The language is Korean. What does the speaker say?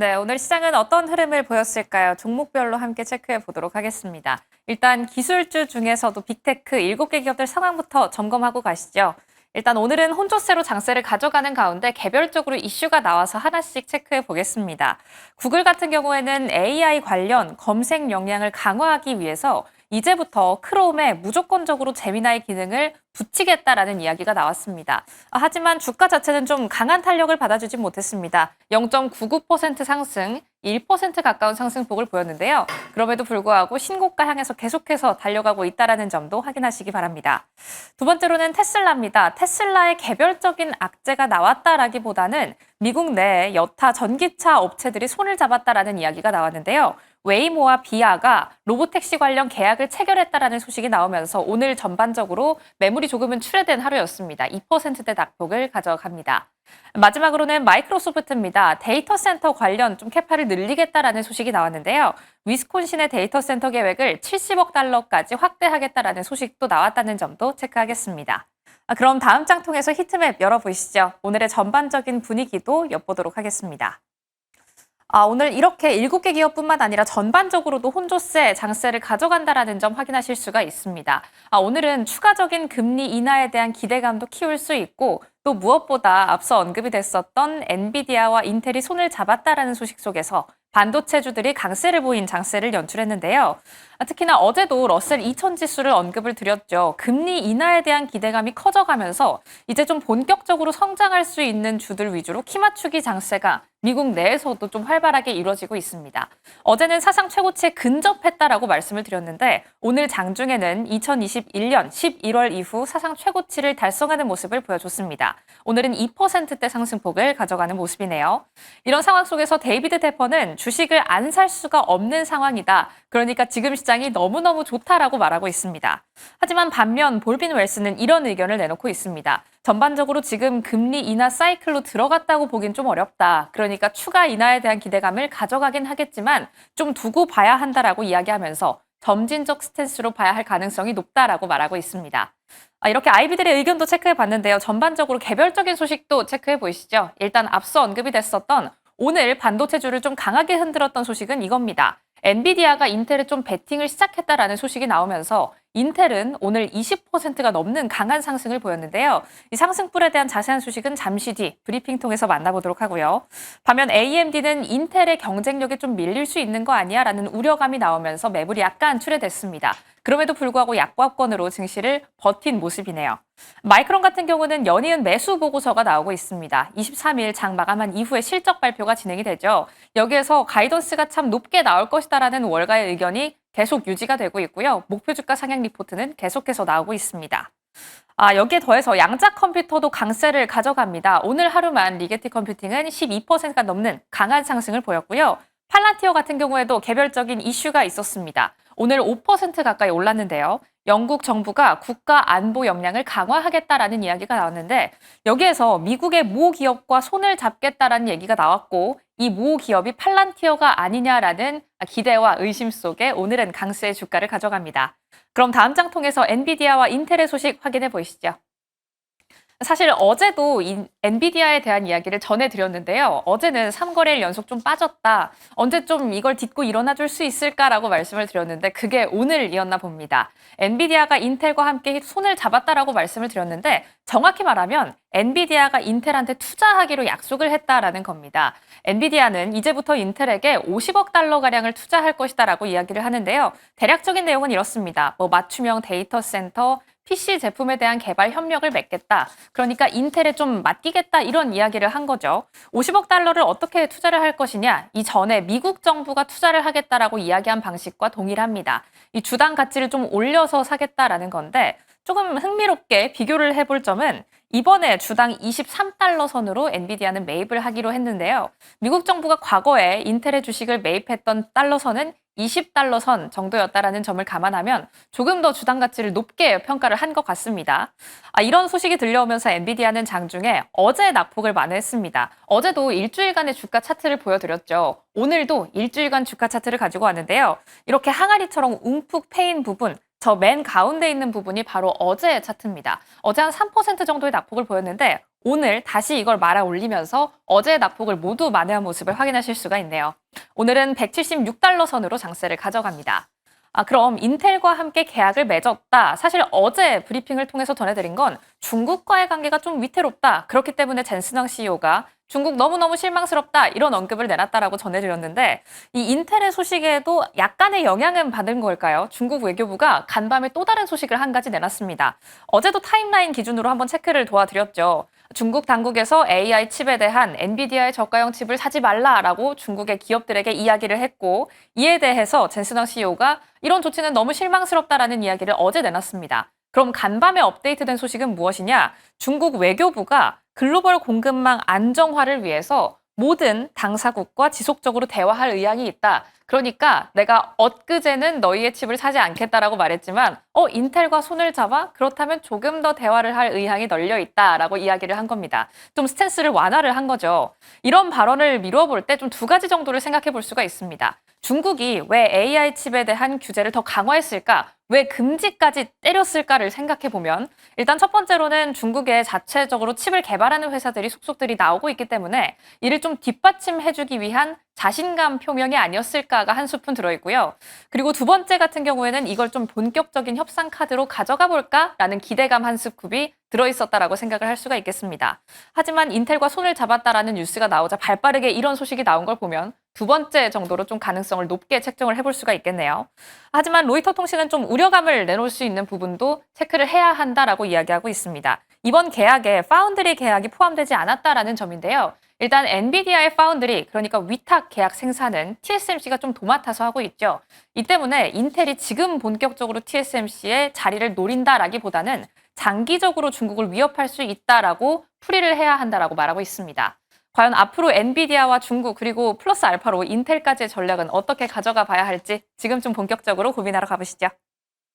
네, 오늘 시장은 어떤 흐름을 보였을까요? 종목별로 함께 체크해 보도록 하겠습니다. 일단 기술주 중에서도 빅테크 7개 기업들 상황부터 점검하고 가시죠. 일단 오늘은 혼조세로 장세를 가져가는 가운데 개별적으로 이슈가 나와서 하나씩 체크해 보겠습니다. 구글 같은 경우에는 AI 관련 검색 역량을 강화하기 위해서 이제부터 크롬에 무조건적으로 제미나이 기능을 붙이겠다라는 이야기가 나왔습니다. 하지만 주가 자체는 좀 강한 탄력을 받아주지 못했습니다. 0.99% 상승, 1% 가까운 상승폭을 보였는데요. 그럼에도 불구하고 신고가 향해서 계속해서 달려가고 있다는 점도 확인하시기 바랍니다. 두 번째로는 테슬라입니다. 테슬라의 개별적인 악재가 나왔다라기보다는 미국 내 여타 전기차 업체들이 손을 잡았다라는 이야기가 나왔는데요. 웨이모와 비아가 로보택시 관련 계약을 체결했다라는 소식이 나오면서 오늘 전반적으로 매물이 조금은 출회된 하루였습니다. 2%대 낙폭을 가져갑니다. 마지막으로는 마이크로소프트입니다. 데이터 센터 관련 좀 캐파를 늘리겠다라는 소식이 나왔는데요. 위스콘신의 데이터 센터 계획을 70억 달러까지 확대하겠다라는 소식도 나왔다는 점도 체크하겠습니다. 그럼 다음 장 통해서 히트맵 열어보시죠. 오늘의 전반적인 분위기도 엿보도록 하겠습니다. 오늘 이렇게 7개 기업뿐만 아니라 전반적으로도 혼조세, 장세를 가져간다라는 점 확인하실 수가 있습니다. 오늘은 추가적인 금리 인하에 대한 기대감도 키울 수 있고 또 무엇보다 앞서 언급이 됐었던 엔비디아와 인텔이 손을 잡았다라는 소식 속에서 반도체주들이 강세를 보인 장세를 연출했는데요. 특히나 어제도 러셀 2000 지수를 언급을 드렸죠. 금리 인하에 대한 기대감이 커져가면서 이제 좀 본격적으로 성장할 수 있는 주들 위주로 키맞추기 장세가 미국 내에서도 좀 활발하게 이루어지고 있습니다. 어제는 사상 최고치에 근접했다라고 말씀을 드렸는데 오늘 장중에는 2021년 11월 이후 사상 최고치를 달성하는 모습을 보여줬습니다. 오늘은 2%대 상승폭을 가져가는 모습이네요. 이런 상황 속에서 데이비드 테퍼는 주식을 안 살 수가 없는 상황이다. 그러니까 지금 시장이 너무너무 좋다라고 말하고 있습니다. 하지만 반면 볼빈 웰스는 이런 의견을 내놓고 있습니다. 전반적으로 지금 금리 인하 사이클로 들어갔다고 보긴 좀 어렵다. 그러니까 추가 인하에 대한 기대감을 가져가긴 하겠지만 좀 두고 봐야 한다라고 이야기하면서 점진적 스탠스로 봐야 할 가능성이 높다라고 말하고 있습니다. 이렇게 아이비들의 의견도 체크해 봤는데요. 전반적으로 개별적인 소식도 체크해 보이시죠. 일단 앞서 언급이 됐었던 오늘 반도체주를 좀 강하게 흔들었던 소식은 이겁니다. 엔비디아가 인텔에 좀 베팅을 시작했다라는 소식이 나오면서 인텔은 오늘 20%가 넘는 강한 상승을 보였는데요. 이 상승풀에 대한 자세한 소식은 잠시 뒤 브리핑 통해서 만나보도록 하고요. 반면 AMD는 인텔의 경쟁력에 좀 밀릴 수 있는 거 아니야? 라는 우려감이 나오면서 매물이 약간 출회됐습니다. 그럼에도 불구하고 약보합권으로 증시를 버틴 모습이네요. 마이크론 같은 경우는 연이은 매수 보고서가 나오고 있습니다. 23일 장 마감한 이후에 실적 발표가 진행이 되죠. 여기에서 가이던스가 참 높게 나올 것이다라는 월가의 의견이 계속 유지가 되고 있고요. 목표 주가 상향 리포트는 계속해서 나오고 있습니다. 여기에 더해서 양자 컴퓨터도 강세를 가져갑니다. 오늘 하루만 리게티 컴퓨팅은 12%가 넘는 강한 상승을 보였고요. 팔란티어 같은 경우에도 개별적인 이슈가 있었습니다. 오늘 5% 가까이 올랐는데요. 영국 정부가 국가 안보 역량을 강화하겠다라는 이야기가 나왔는데 여기에서 미국의 모 기업과 손을 잡겠다라는 얘기가 나왔고 이 모 기업이 팔란티어가 아니냐라는 기대와 의심 속에 오늘은 강세의 주가를 가져갑니다. 그럼 다음 장 통해서 엔비디아와 인텔의 소식 확인해 보시죠. 사실 어제도 엔비디아에 대한 이야기를 전해드렸는데요. 어제는 3거래일 연속 좀 빠졌다. 언제 좀 이걸 딛고 일어나 줄 수 있을까라고 말씀을 드렸는데 그게 오늘이었나 봅니다. 엔비디아가 인텔과 함께 손을 잡았다라고 말씀을 드렸는데 정확히 말하면 엔비디아가 인텔한테 투자하기로 약속을 했다라는 겁니다. 엔비디아는 이제부터 인텔에게 50억 달러가량을 투자할 것이다라고 이야기를 하는데요. 대략적인 내용은 이렇습니다. 맞춤형 데이터 센터, PC 제품에 대한 개발 협력을 맺겠다. 그러니까 인텔에 좀 맡기겠다 이런 이야기를 한 거죠. 50억 달러를 어떻게 투자를 할 것이냐. 이전에 미국 정부가 투자를 하겠다라고 이야기한 방식과 동일합니다. 이 주당 가치를 좀 올려서 사겠다라는 건데 조금 흥미롭게 비교를 해볼 점은 이번에 주당 23달러 선으로 엔비디아는 매입을 하기로 했는데요. 미국 정부가 과거에 인텔의 주식을 매입했던 달러 선은 20달러 선 정도였다라는 점을 감안하면 조금 더 주당 가치를 높게 평가를 한 것 같습니다. 이런 소식이 들려오면서 엔비디아는 장중에 어제 낙폭을 만회했습니다. 어제도 일주일간의 주가 차트를 보여드렸죠. 오늘도 일주일간 주가 차트를 가지고 왔는데요. 이렇게 항아리처럼 움푹 패인 부분, 저 맨 가운데 있는 부분이 바로 어제의 차트입니다. 어제 한 3% 정도의 낙폭을 보였는데 오늘 다시 이걸 말아 올리면서 어제의 낙폭을 모두 만회한 모습을 확인하실 수가 있네요. 오늘은 176달러 선으로 장세를 가져갑니다. 그럼 인텔과 함께 계약을 맺었다. 사실 어제 브리핑을 통해서 전해드린 건 중국과의 관계가 좀 위태롭다. 그렇기 때문에 젠슨왕 CEO가 중국 너무너무 실망스럽다. 이런 언급을 내놨다라고 전해드렸는데 이 인텔의 소식에도 약간의 영향은 받은 걸까요? 중국 외교부가 간밤에 또 다른 소식을 한 가지 내놨습니다. 어제도 타임라인 기준으로 한번 체크를 도와드렸죠. 중국 당국에서 AI 칩에 대한 엔비디아의 저가형 칩을 사지 말라라고 중국의 기업들에게 이야기를 했고 이에 대해서 젠슨왕 CEO가 이런 조치는 너무 실망스럽다라는 이야기를 어제 내놨습니다. 그럼 간밤에 업데이트된 소식은 무엇이냐? 중국 외교부가 글로벌 공급망 안정화를 위해서 모든 당사국과 지속적으로 대화할 의향이 있다. 그러니까 내가 엊그제는 너희의 칩을 사지 않겠다라고 말했지만 인텔과 손을 잡아? 그렇다면 조금 더 대화를 할 의향이 널려 있다라고 이야기를 한 겁니다. 좀 스탠스를 완화를 한 거죠. 이런 발언을 미루어 볼 때 좀 두 가지 정도를 생각해 볼 수가 있습니다. 중국이 왜 AI 칩에 대한 규제를 더 강화했을까? 왜 금지까지 때렸을까를 생각해 보면 일단 첫 번째로는 중국에 자체적으로 칩을 개발하는 회사들이 속속들이 나오고 있기 때문에 이를 좀 뒷받침해주기 위한 자신감 표명이 아니었을까가 한 스푼 들어있고요. 그리고 두 번째 같은 경우에는 이걸 좀 본격적인 협상 카드로 가져가 볼까라는 기대감 한 스쿱이 들어있었다라고 생각을 할 수가 있겠습니다. 하지만 인텔과 손을 잡았다라는 뉴스가 나오자 발빠르게 이런 소식이 나온 걸 보면 두 번째 정도로 좀 가능성을 높게 책정을 해볼 수가 있겠네요. 하지만 로이터 통신은 좀 우려감을 내놓을 수 있는 부분도 체크를 해야 한다라고 이야기하고 있습니다. 이번 계약에 파운드리 계약이 포함되지 않았다라는 점인데요. 일단 엔비디아의 파운드리, 그러니까 위탁 계약 생산은 TSMC가 좀 도맡아서 하고 있죠. 이 때문에 인텔이 지금 본격적으로 TSMC의 자리를 노린다라기보다는 장기적으로 중국을 위협할 수 있다라고 풀이를 해야 한다라고 말하고 있습니다. 과연 앞으로 엔비디아와 중국 그리고 플러스 알파로 인텔까지의 전략은 어떻게 가져가 봐야 할지 지금 좀 본격적으로 고민하러 가보시죠.